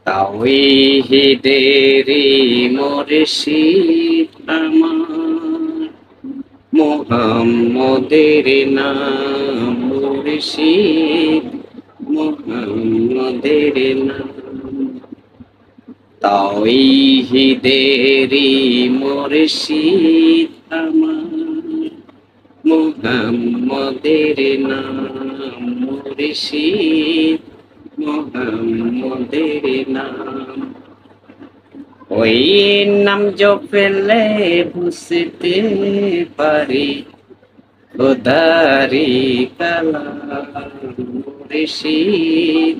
তাওহীদেরি মুর্শিদ আমার, মুহাম্মদের নাম মুর্শিদ, মুহাম্মদের নাম। তাওহীদেরি মুর্শিদ আমার, মুহাম্মদের নাম মুর্শিদ, মুহাম্মদের নাম। ওই নাম জপলে বুঝতে পারি খোদারি কালাম মুর্শিদ,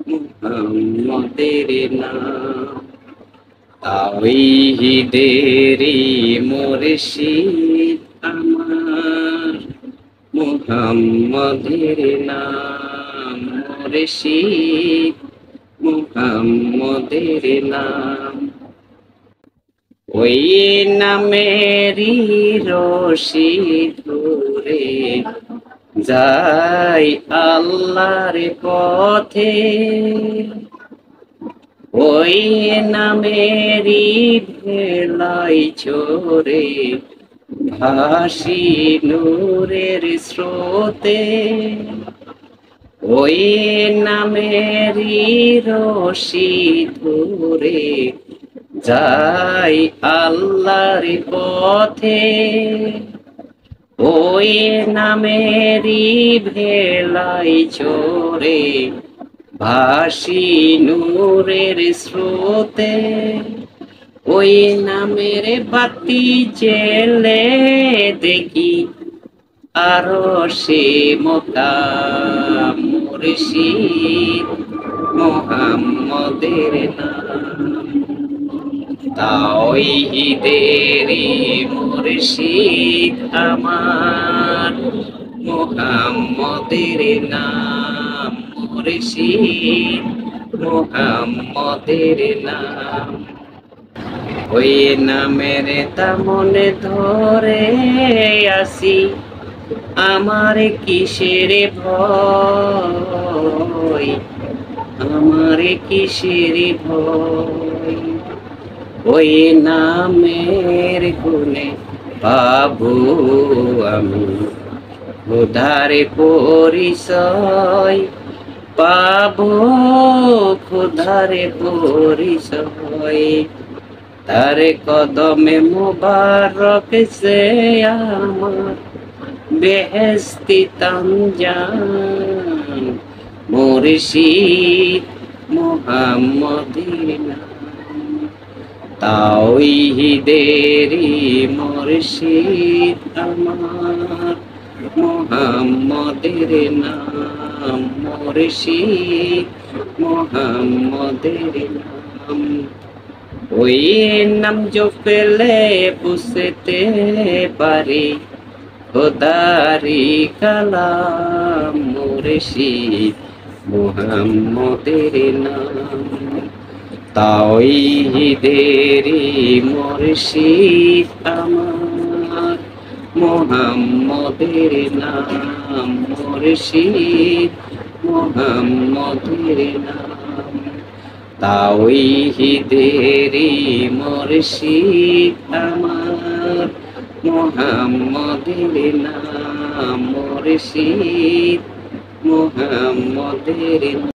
মুহাম্মদের নাম। তাওহীদেরি মুর্শিদ আমার, মুহাম্মদের নাম মুর্শিদ, মুহাম্মদের নাম। ওই নামেরই রশি ধরে যাই আল্লাহর পথে, ওই নামেরই ভেলাই চড়ে ভাসি নূরের স্রোতে। ওই নামেরই রশি ধরে যাই আল্লাহর পথে, ওই নামেরই ভেলাই চড়ে ভাসি নূরের স্রোতে। ওই নামের বাতি জেলে দেখি আরশে মুকাম মুর্শিদ, মুহাম্মদের নাম। তাওহীদেরি মুর্শিদ আমার, মুহাম্মদের নাম মুর্শিদ, মুহাম্মদের নাম। ওই নামের তামনে ধরে আসি আমার কিসের ভয়, আমার কিসের ভয়। ওই নামের গুণে পাবো আমি খোদার পরিচয়, পাবো খোদার পরিচয়। তার কদমে মুবারক সে আমার বেহেশতি তামজান মুর্শিদ, মুহাম্মদের নাম। তাওহীদেরি মুর্শিদ আমার, মুহাম্মদের নাম মুর্শিদ, মুহাম্মদের নাম। ওই নাম জপলে বুঝতে পারি খোদারি কালাম মুর্শিদ, মুহাম্মদের নাম। তাওহীদেরি মুর্শিদ আমার, মুহাম্মদের নাম মুর্শিদ, মুহাম্মদের নাম। তাওহীদেরি মুর্শিদ আমার, মুহাম্মদের নাম মুর্শিদ, মুহাম্মদের